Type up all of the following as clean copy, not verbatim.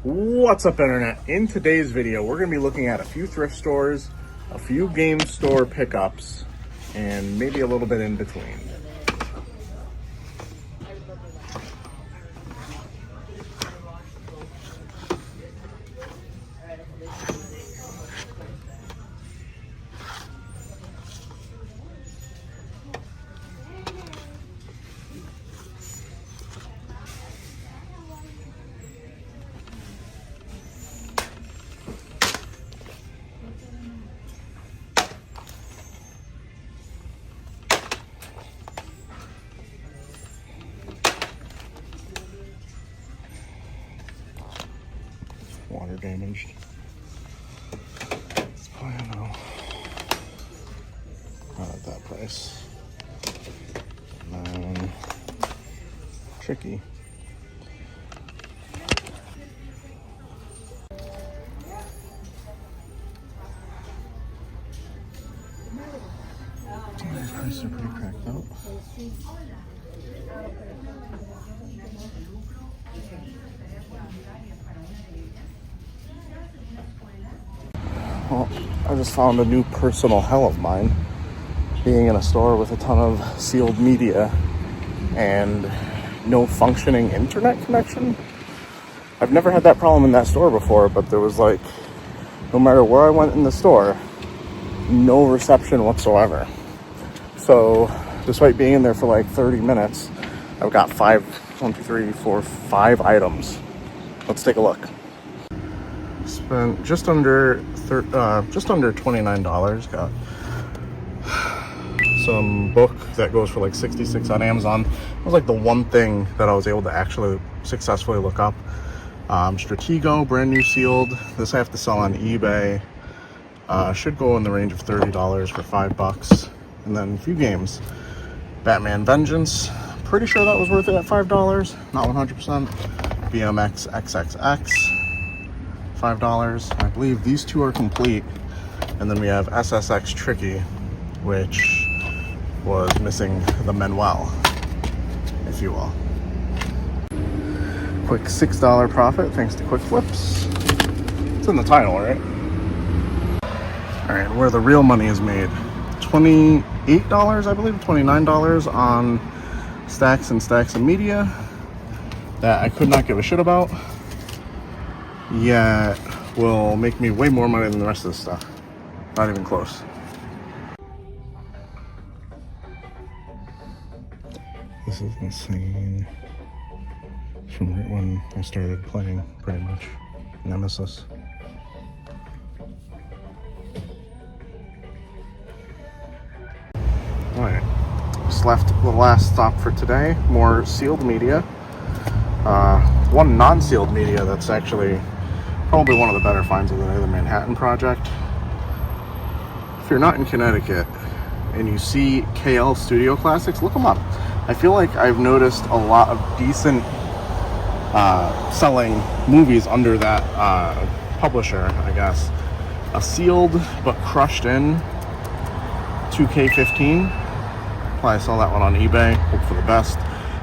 What's up, internet? In today's video, we're going to be looking at a few thrift stores, a few game store pickups, and maybe a little bit in between. Water damaged. Oh, I know. Not at that price. And then tricky. These prices are pretty cracked out. Well, I just found a new personal hell of mine, being in a store with a ton of sealed media and no functioning internet connection. I've never had that problem in that store before, but there was like, no matter where I went in the store, no reception whatsoever. So despite being in there for like 30 minutes, I've got 5 items. Let's take a look. Spent just under $29. Got some book that goes for like $66 on Amazon. It was like the one thing that I was able to actually successfully look up. Stratego, brand new sealed. This I have to sell on eBay. Should go in the range of $30 for $5. And then a few games. Batman Vengeance. Pretty sure that was worth it at $5. Not 100%. BMX XXX. $5. I believe these two are complete. And then we have SSX Tricky, which was missing the Manuel, if you will. Quick $6 profit thanks to Quick Flips. It's in the title, right? Alright, where the real money is made. $28, I believe, $29 on stacks and stacks of media that I could not give a shit about. Yet will make me way more money than the rest of this stuff. Not even close. This is insane. From right when I started playing, pretty much. Nemesis. Alright. Just left the last stop for today. More sealed media. One non-sealed media that's actually probably one of the better finds of the day, the Manhattan Project. If you're not in Connecticut and you see KL Studio Classics, look them up. I feel like I've noticed a lot of decent selling movies under that publisher, I guess. A sealed but crushed in 2K15. Probably saw that one on eBay. Hope for the best.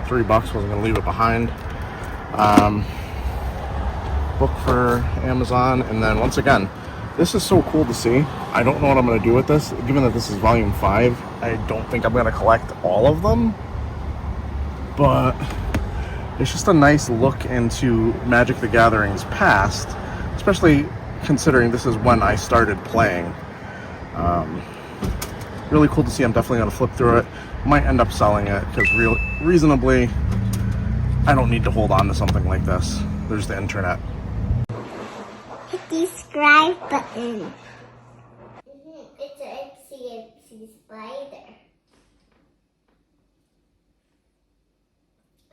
$3, wasn't gonna leave it behind. Book for Amazon, and then once again, this is so cool to see. I don't know what I'm going to do with this. Given that this is volume 5, I don't think I'm going to collect all of them, but it's just a nice look into Magic the Gathering's past, especially considering this is when I started playing. Really cool to see. I'm definitely going to flip through it. Might end up selling it because reasonably I don't need to hold on to something like this. There's the internet. Hit the subscribe button. It's a itsy spider.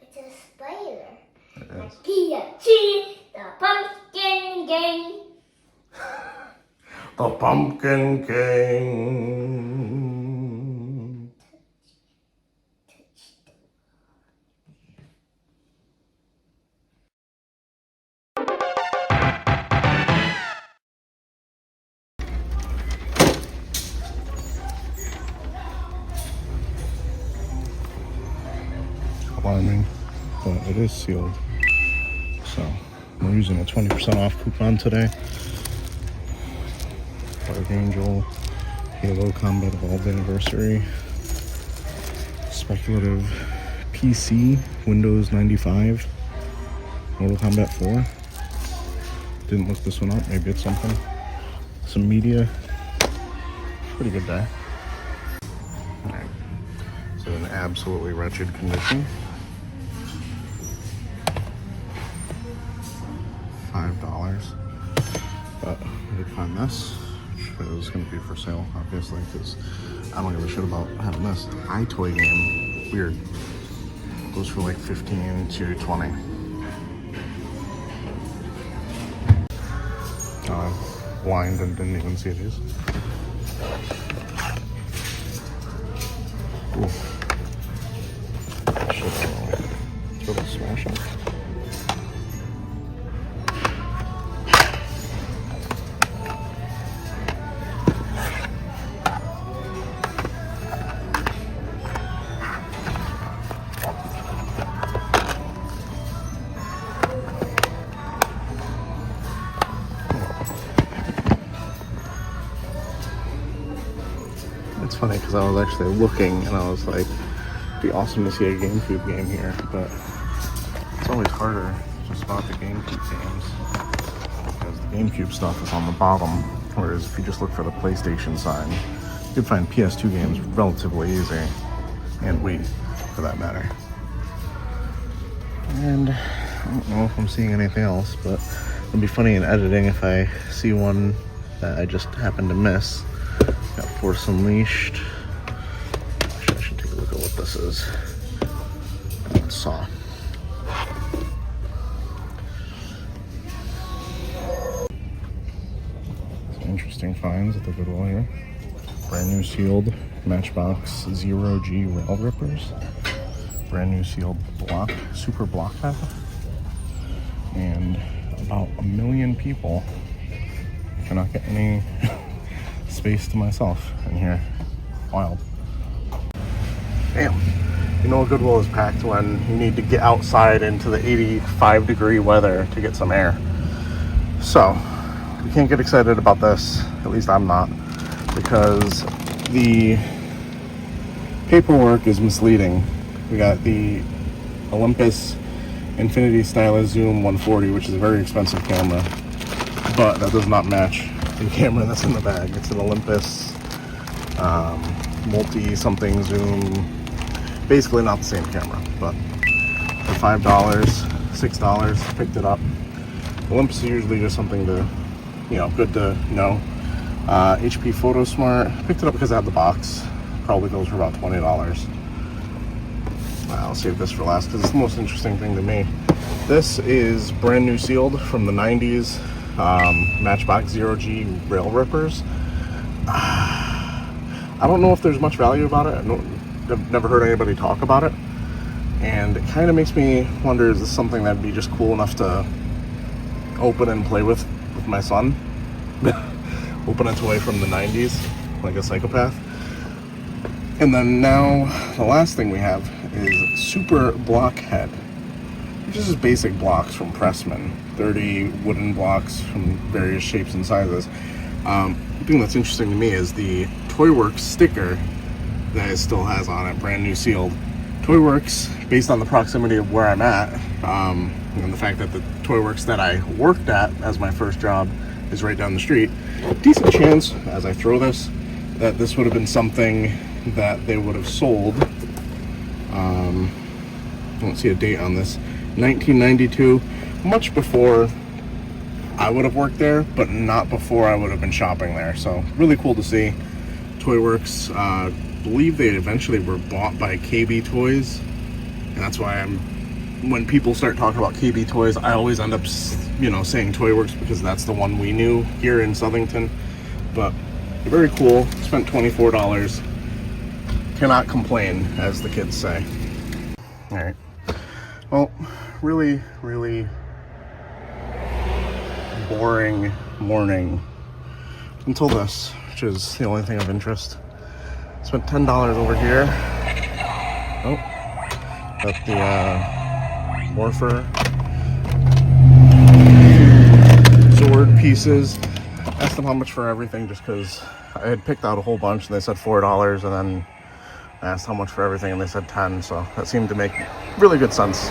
It's a spider. It is. The pumpkin king. The Pumpkin King. Alarming, but it is sealed, so We're using a 20% off coupon today. Archangel, Halo Combat Evolved Anniversary, Speculative PC, Windows 95, Mortal Kombat 4. Didn't look this one up, maybe it's something. Some media. Pretty good day. Alright, so in absolutely wretched condition. $5. But I did find this, which is going to be for sale, obviously, because I don't give a shit about having this. iToy game, weird. Goes for like 15 to 20. Blind and didn't even see these. Ooh. Should sort of smash up. It's funny because I was actually looking and I was like, it'd be awesome to see a GameCube game here, but it's always harder to spot the GameCube games because the GameCube stuff is on the bottom, whereas if you just look for the PlayStation sign, you can find PS2 games relatively easy, and Wii for that matter. And I don't know if I'm seeing anything else, but it'll be funny in editing if I see one that I just happened to miss. Got Force Unleashed. Actually, I should take a look at what this is. Saw. Some interesting finds at the Goodwill here. Brand new sealed Matchbox 0G rail rippers. Brand new sealed block, super block head. And about 1 million people. Cannot get any space to myself in here. Wild. Damn. You know Goodwill is packed when you need to get outside into the 85-degree weather to get some air. So, we can't get excited about this. At least I'm not. Because the paperwork is misleading. We got the Olympus Infinity Stylus Zoom 140, which is a very expensive camera. But that does not match the camera that's in the bag. It's an Olympus multi-something zoom. Basically not the same camera, but for $5, $6, picked it up. Olympus is usually just something to, good to know. HP Photo Smart, picked it up because I have the box. Probably goes for about $20. I'll save this for last because it's the most interesting thing to me. This is brand new sealed from the 90s. Matchbox 0G rail rippers. I don't know if there's much value about it. I've never heard anybody talk about it, and it kind of makes me wonder, is this something that'd be just cool enough to open and play with my son? Open it away from the 90s like a psychopath. And then now the last thing we have is super block head, which is just basic blocks from Pressman. 30 wooden blocks from various shapes and sizes. The thing that's interesting to me is the Toyworks sticker that it still has on it, brand new sealed. Toyworks, based on the proximity of where I'm at, and the fact that the Toyworks that I worked at as my first job is right down the street, decent chance, as I throw this, that this would have been something that they would have sold. I don't see a date on this. 1992, much before I would have worked there, but not before I would have been shopping there. So really cool to see. Toyworks, I believe they eventually were bought by KB Toys, and that's why when people start talking about KB Toys, I always end up, saying Toyworks because that's the one we knew here in Southington. But very cool. Spent $24. Cannot complain, as the kids say. All right. Well, really, really boring morning until this, which is the only thing of interest. Spent $10 over here. Oh, got the Morpher pieces. Asked them how much for everything just because I had picked out a whole bunch and they said $4, and then I asked how much for everything and they said 10, so that seemed to make really good sense.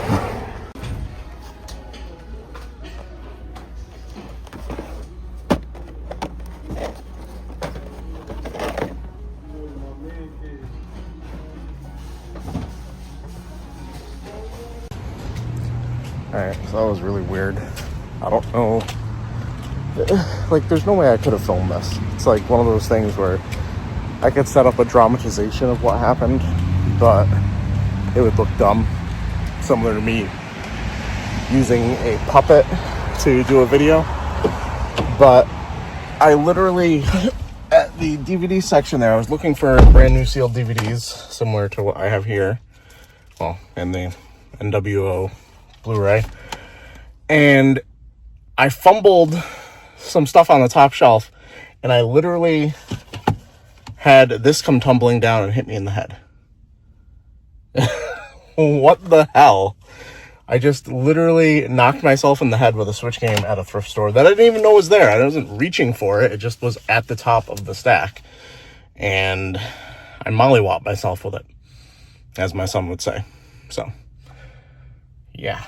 Alright, so that was really weird. I don't know. Like, there's no way I could have filmed this. It's like one of those things where I could set up a dramatization of what happened, but it would look dumb. Similar to me using a puppet to do a video. But I literally, at the DVD section there, I was looking for brand new sealed DVDs, similar to what I have here. Well, and the NWO Blu-ray. And I fumbled some stuff on the top shelf, and I literally had this come tumbling down and hit me in the head. What the hell? I just literally knocked myself in the head with a Switch game at a thrift store that I didn't even know was there. I wasn't reaching for it. It just was at the top of the stack. And I mollywopped myself with it, as my son would say. So, yeah.